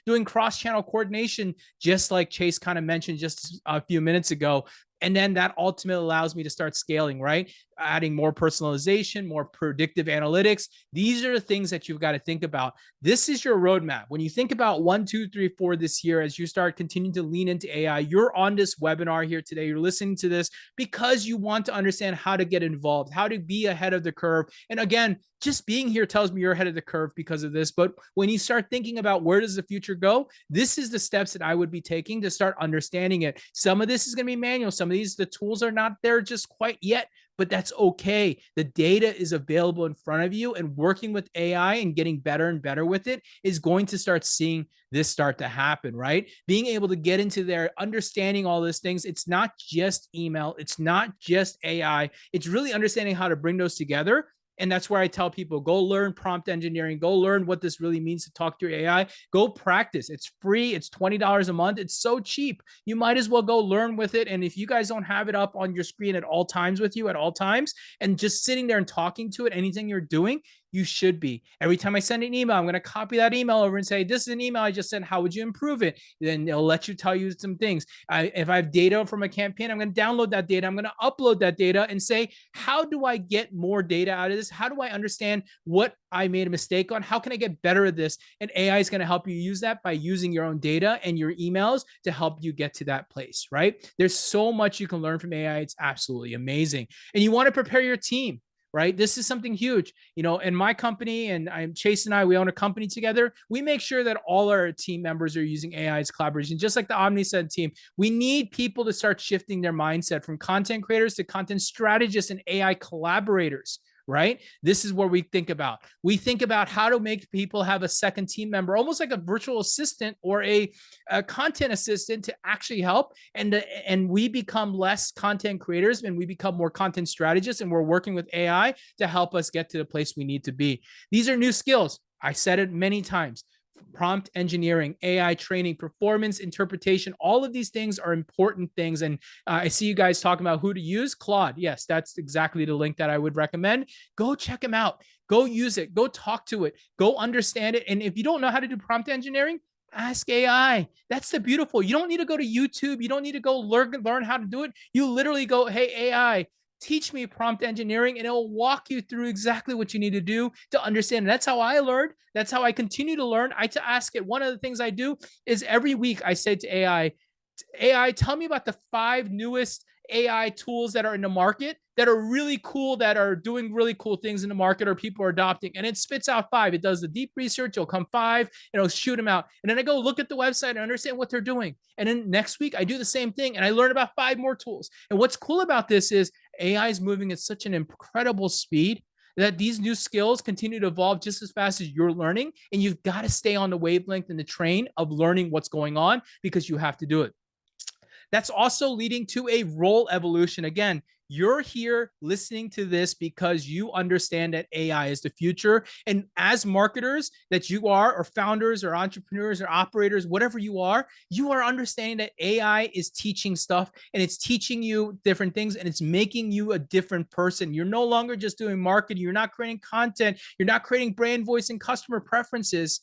doing cross-channel coordination, just like Chase kind of mentioned just a few minutes ago? And then that ultimately allows me to start scaling, right? Adding more personalization, more predictive analytics. These are the things that you've got to think about. This is your roadmap. When you think about 1, 2, 3, 4 this year, as you start continuing to lean into AI, you're on this webinar here today. You're listening to this because you want to understand how to get involved, how to be ahead of the curve. And again, just being here tells me you're ahead of the curve because of this. But when you start thinking about where does the future go, this is the steps that I would be taking to start understanding it. Some of this is going to be manual. Some of these, the tools are not there just quite yet, but that's okay. The data is available in front of you, and working with AI and getting better and better with it is going to start seeing this start to happen, right? Being able to get into there, understanding all these things. It's not just email. It's not just AI. It's really understanding how to bring those together. And that's where I tell people, go learn prompt engineering, go learn what this really means to talk to your AI, go practice. It's free. It's $20 a month. It's so cheap. You might as well go learn with it. And if you guys don't have it up on your screen at all times with you at all times, and just sitting there and talking to it, anything you're doing, you should be. Every time I send an email, I'm going to copy that email over and say, this is an email I just sent. How would you improve it? Then it'll let you tell you some things. If I have data from a campaign, I'm going to download that data. I'm going to upload that data and say, how do I get more data out of this? How do I understand what I made a mistake on? How can I get better at this? And AI is going to help you use that by using your own data and your emails to help you get to that place, right? There's so much you can learn from AI. It's absolutely amazing. And you want to prepare your team, right? This is something huge. In my company, and I'm Chase and I, we own a company together. We make sure that all our team members are using AI as collaboration, just like the Omnisend team. We need people to start shifting their mindset from content creators to content strategists and AI collaborators, right? This is where we think about. We think about how to make people have a second team member, almost like a virtual assistant or a content assistant to actually help. And we become less content creators and we become more content strategists, and we're working with AI to help us get to the place we need to be. These are new skills. I said it many times. Prompt engineering, AI training, performance interpretation, all of these things are important things. And I see you guys talking about who to use. Claude, yes, that's exactly the link that I would recommend. Go check him out. Go use it. Go talk to it. Go understand it. And if you don't know how to do prompt engineering, ask AI. That's the beautiful. You don't need to go to YouTube. You don't need to go learn how to do it. You literally go, hey, AI, teach me prompt engineering, and it'll walk you through exactly what you need to do to understand. And that's how I learned. That's how I continue to learn. I to ask it. One of the things I do is every week I say to AI, AI, tell me about the 5 newest AI tools that are in the market that are really cool, that are doing really cool things in the market or people are adopting. And it spits out 5. It does the deep research. It'll come 5 and it'll shoot them out. And then I go look at the website and understand what they're doing. And then next week I do the same thing and I learn about 5 more tools. And what's cool about this is AI is moving at such an incredible speed that these new skills continue to evolve just as fast as you're learning. And you've got to stay on the wavelength and the train of learning what's going on because you have to do it. That's also leading to a role evolution. Again, you're here listening to this because you understand that AI is the future. And as marketers that you are, or founders, or entrepreneurs, or operators, whatever you are understanding that AI is teaching stuff and it's teaching you different things and it's making you a different person. You're no longer just doing marketing. You're not creating content. You're not creating brand voice and customer preferences.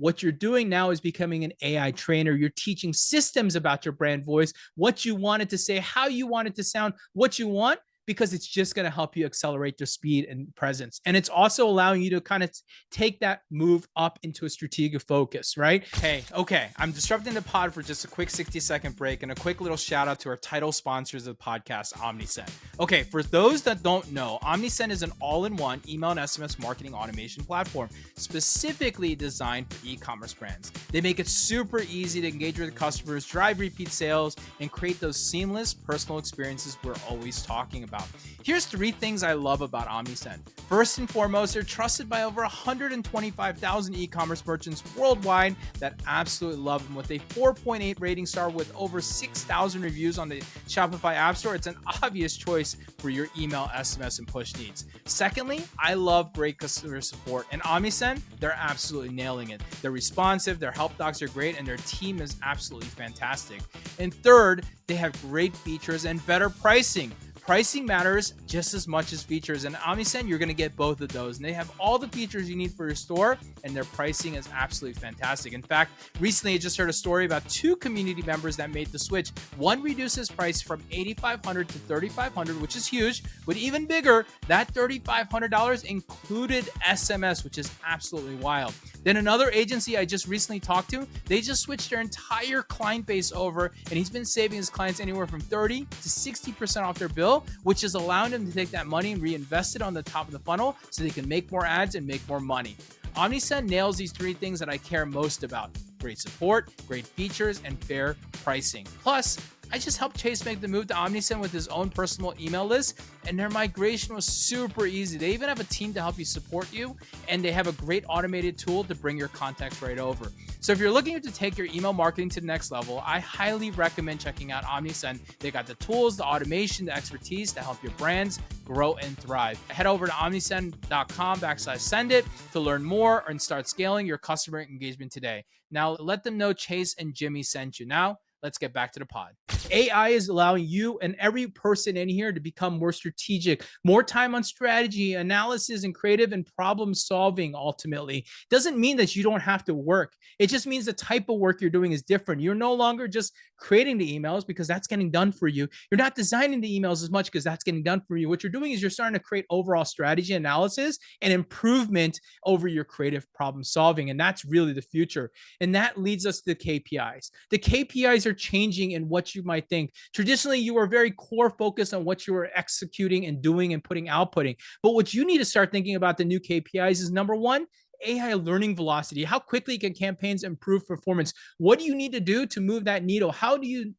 What you're doing now is becoming an AI trainer. You're teaching systems about your brand voice, what you want it to say, how you want it to sound, what you want, because it's just going to help you accelerate your speed and presence. And it's also allowing you to kind of take that move up into a strategic focus, right? Hey, okay, I'm disrupting the pod for just a quick 60-second break and a quick little shout out to our title sponsors of the podcast, OmniSend. Okay, for those that don't know, OmniSend is an all-in-one email and SMS marketing automation platform specifically designed for e-commerce brands. They make it super easy to engage with customers, drive repeat sales, and create those seamless personal experiences we're always talking about. Here's 3 things I love about OmniSend. First and foremost, they're trusted by over 125,000 e-commerce merchants worldwide that absolutely love them. With a 4.8 rating star with over 6,000 reviews on the Shopify App Store, it's an obvious choice for your email, SMS, and push needs. Secondly, I love great customer support. And OmniSend, they're absolutely nailing it. They're responsive, their help docs are great, and their team is absolutely fantastic. And third, they have great features and better pricing. Pricing matters just as much as features, and OmniSend, you're going to get both of those. And they have all the features you need for your store, and their pricing is absolutely fantastic. In fact, recently I just heard a story about 2 community members that made the switch. One reduced his price from $8,500 to $3,500, which is huge, but even bigger, that $3,500 included SMS, which is absolutely wild. Then another agency I just recently talked to, they just switched their entire client base over, and he's been saving his clients anywhere from 30 to 60% off their bill, which is allowing them to take that money and reinvest it on the top of the funnel so they can make more ads and make more money. OmniSend nails these 3 things that I care most about: great support, great features, and fair pricing. Plus, I just helped Chase make the move to OmniSend with his own personal email list, and their migration was super easy. They even have a team to help you support you, and they have a great automated tool to bring your contacts right over. So if you're looking to take your email marketing to the next level, I highly recommend checking out OmniSend. They got the tools, the automation, the expertise to help your brands grow and thrive. Head over to omnisend.com/send it to learn more and start scaling your customer engagement today. Now let them know Chase and Jimmy sent you. Now let's get back to the pod. AI is allowing you and every person in here to become more strategic, more time on strategy, analysis, and creative and problem solving. Ultimately, doesn't mean that you don't have to work. It just means the type of work you're doing is different. You're no longer just creating the emails because that's getting done for you. You're not designing the emails as much because that's getting done for you. What you're doing is you're starting to create overall strategy analysis and improvement over your creative problem solving. And that's really the future. And that leads us to the KPIs. The KPIs are changing in what you might think. Traditionally, you were very core focused on what you were executing and doing and outputting. But what you need to start thinking about the new KPIs is, number one, AI learning velocity. How quickly can campaigns improve performance? What do you need to do to move that needle? How do you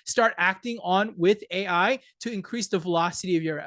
start acting on with AI to increase the velocity of your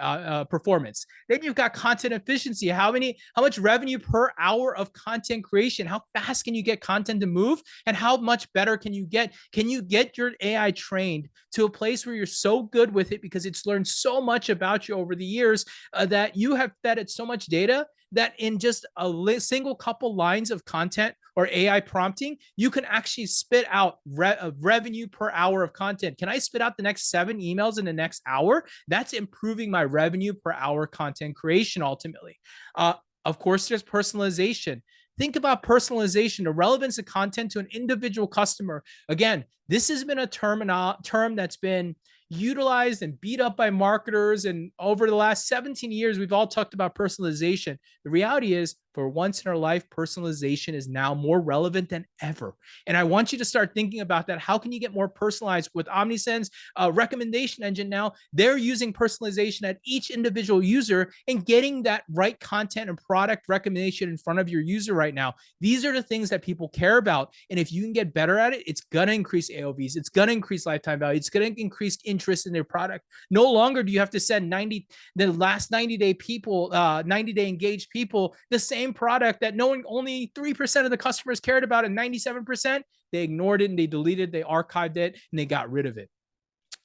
performance? Then you've got content efficiency. How much revenue per hour of content creation? How fast can you get content to move? And how much better can you get? Can you get your AI trained to a place where you're so good with it because it's learned so much about you over the years that you have fed it so much data that in just a single couple lines of content or AI prompting, you can actually spit out revenue per hour of content. Can I spit out the next 7 emails in the next hour? That's improving my revenue per hour content creation ultimately. Of course, there's personalization. Think about personalization, the relevance of content to an individual customer. Again, This has been a term that's been utilized and beat up by marketers. And over the last 17 years, we've all talked about personalization. The reality is, for once in our life, personalization is now more relevant than ever. And I want you to start thinking about that. How can you get more personalized with Omnisend's recommendation engine now? They're using personalization at each individual user and getting that right content and product recommendation in front of your user right now. These are the things that people care about. And if you can get better at it, it's going to increase AOVs. It's going to increase lifetime value. It's going to increase interest in their product. No longer do you have to send the last 90-day people, 90-day engaged people, the same product that knowing only 3% of the customers cared about and 97%, they ignored it and they deleted, they archived it, and they got rid of it.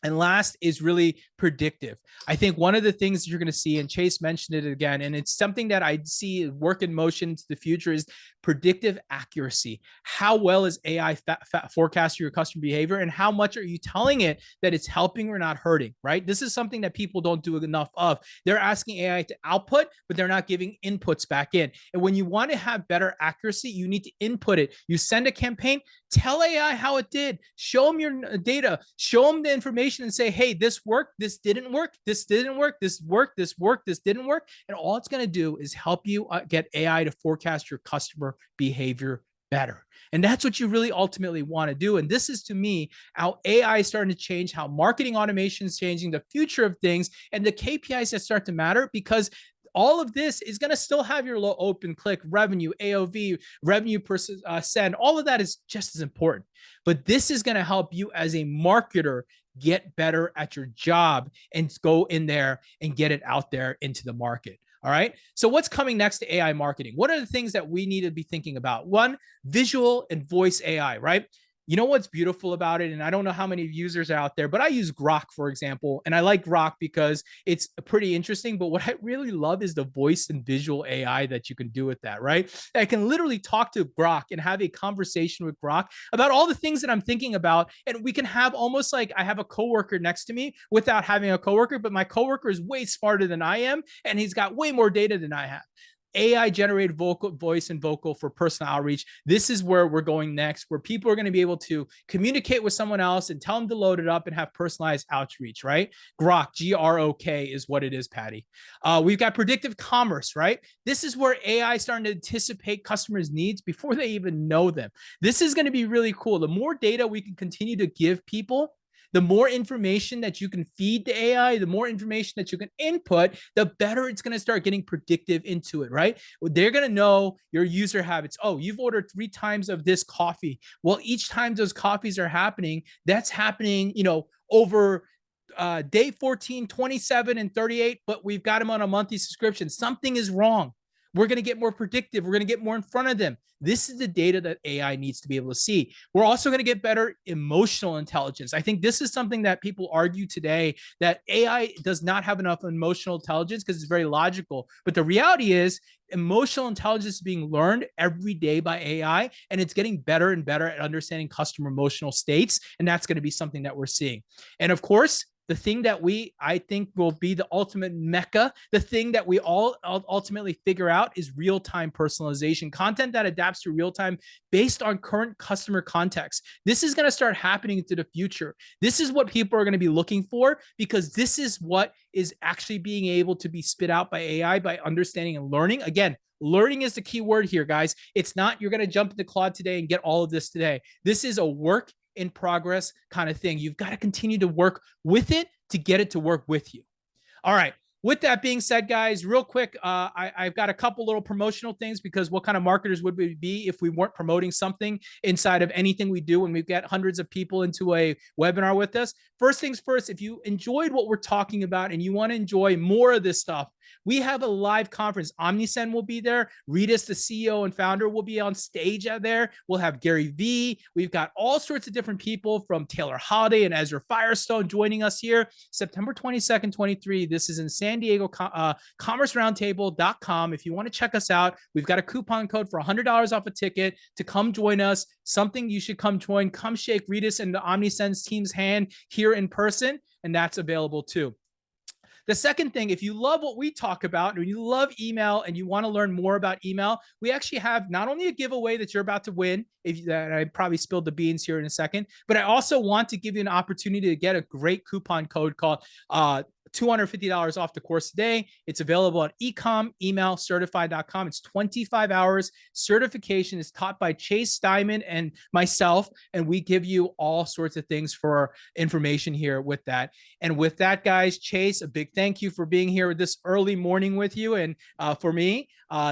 And last is really predictive. I think one of the things you're going to see, and Chase mentioned it again, and it's something that I see work in motion into the future, is predictive accuracy. How well is AI forecasting your customer behavior, and how much are you telling it that it's helping or not hurting, right? This is something that people don't do enough of. They're asking AI to output, but they're not giving inputs back in. And when you want to have better accuracy, you need to input it. You send a campaign, tell AI how it did, show them your data, show them the information, and say, hey, this worked, this didn't work, this didn't work, this worked, this worked, this didn't work. And all it's going to do is help you get AI to forecast your customer behavior better. And that's what you really ultimately want to do. And this is, to me, how AI is starting to change, how marketing automation is changing, the future of things, and the KPIs that start to matter, because all of this is going to still have your low open click revenue, AOV, revenue per send. All of that is just as important. But this is going to help you as a marketer get better at your job and go in there and get it out there into the market. All right. So what's coming next to AI marketing? What are the things that we need to be thinking about? One, visual and voice AI, right? You know what's beautiful about it? And I don't know how many users are out there, but I use Grok, for example. And I like Grok because it's pretty interesting. But what I really love is the voice and visual AI that you can do with that, right? I can literally talk to Grok and have a conversation with Grok about all the things that I'm thinking about. And we can have almost like I have a coworker next to me without having a coworker, but my coworker is way smarter than I am. And he's got way more data than I have. AI generated voice and vocal for personal outreach. This is where we're going next, where people are going to be able to communicate with someone else and tell them to load it up and have personalized outreach, right? Grok, Grok is what it is, Patty. We've got predictive commerce, right? This is where AI is starting to anticipate customers' needs before they even know them. This is going to be really cool. The more data we can continue to give people, the more information that you can feed to AI, the more information that you can input, the better it's going to start getting predictive into it, right? They're going to know your user habits. Oh, you've ordered 3 times of this coffee. Well, each time those coffees are happening, that's happening, over day 14, 27, and 38, but we've got them on a monthly subscription. Something is wrong. We're going to get more predictive. We're going to get more in front of them. This is the data that AI needs to be able to see. We're also going to get better emotional intelligence. I think this is something that people argue today, that AI does not have enough emotional intelligence because it's very logical. But the reality is emotional intelligence is being learned every day by AI, and it's getting better and better at understanding customer emotional states. And that's going to be something that we're seeing. And of course, the thing that I think will be the ultimate mecca, the thing that we all ultimately figure out is real-time personalization, content that adapts to real-time based on current customer context. This is going to start happening into the future. This is what people are going to be looking for, because this is what is actually being able to be spit out by AI by understanding and learning. Again, learning is the key word here, guys. It's not you're going to jump into Claude today and get all of this today. This is a work in progress kind of thing. You've got to continue to work with it to get it to work with you. All right. With that being said, guys, real quick, I've got a couple little promotional things, because what kind of marketers would we be if we weren't promoting something inside of anything we do when we get hundreds of people into a webinar with us? First things first, if you enjoyed what we're talking about and you want to enjoy more of this stuff, we have a live conference. Omnisend will be there. Ritas, the CEO and founder, will be on stage out there. We'll have Gary Vee. We've got all sorts of different people, from Taylor Holiday and Ezra Firestone, joining us here September 22nd, 23. This is in San Diego, commerceroundtable.com. If you want to check us out, we've got a coupon code for $100 off a ticket to come join us. Something you should come join. Come shake Ritas and the Omnisend's team's hand here in person, and that's available too. The second thing, if you love what we talk about and you love email and you want to learn more about email, we actually have not only a giveaway that you're about to win, that I probably spilled the beans here in a second, but I also want to give you an opportunity to get a great coupon code called $250 off the course today. It's available at emailcertified.com. It's 25 hours. Certification is taught by Chase Diamond and myself, and we give you all sorts of things for information here with that. And with that, guys, Chase, a big thank you for being here this early morning with you. And for me,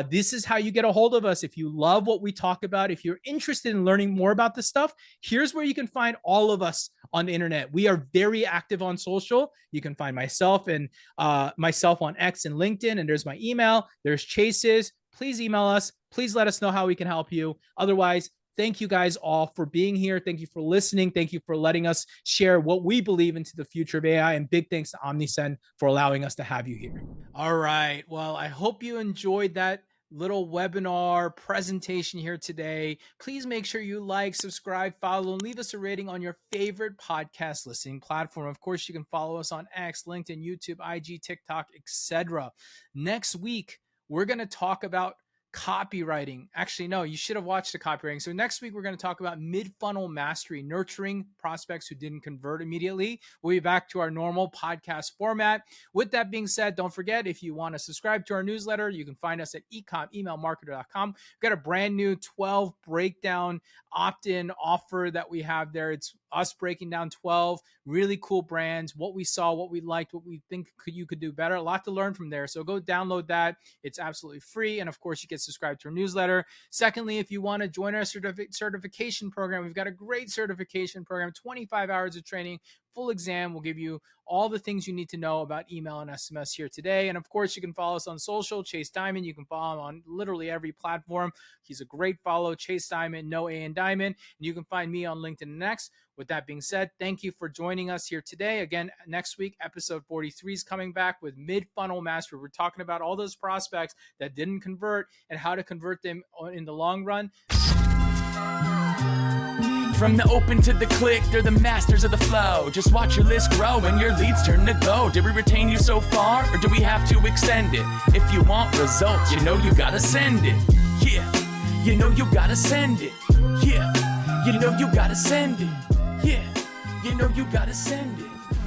this is how you get a hold of us. If you love what we talk about, if you're interested in learning more about this stuff, here's where you can find all of us on the internet. We are very active on social. You can find myself on X and LinkedIn, and there's my email. There's Chase's. Please email us. Please let us know how we can help you. Otherwise, thank you guys all for being here. Thank you for listening. Thank you for letting us share what we believe into the future of AI. And big thanks to OmniSend for allowing us to have you here. All right. Well, I hope you enjoyed that little webinar presentation here today. Please make sure you like, subscribe, follow, and leave us a rating on your favorite podcast listening platform. Of course, you can follow us on X, LinkedIn, YouTube, IG, TikTok, etc. Next week, we're going to talk about copywriting. Actually, no, you should have watched the copywriting. So next week, we're going to talk about mid-funnel mastery, nurturing prospects who didn't convert immediately. We'll be back to our normal podcast format. With that being said, don't forget, if you want to subscribe to our newsletter, you can find us at emailmarketer.com. We've got a brand new 12 breakdown opt-in offer that we have there. It's us breaking down 12 really cool brands, what we saw, what we liked, what we think you could do better. A lot to learn from there. So go download that. It's absolutely free. And of course, you get subscribed to our newsletter. Secondly, if you want to join our certification program, we've got a great certification program, 25 hours of training, full exam. We'll give you all the things you need to know about email and SMS here today. And of course, you can follow us on social, Chase Diamond. You can follow him on literally every platform. He's a great follow, Chase Diamond, no A in Diamond. And you can find me on LinkedIn and X. With that being said, thank you for joining us here today. Again, next week, episode 43 is coming back with mid-funnel mastery. We're talking about all those prospects that didn't convert and how to convert them in the long run. From the open to the click, they're the masters of the flow. Just watch your list grow and your leads turn to go. Did we retain you so far, or do we have to extend it? If you want results, you know you gotta send it. Yeah, you know you gotta send it. Yeah, you know you gotta send it. Yeah, you know you gotta send it.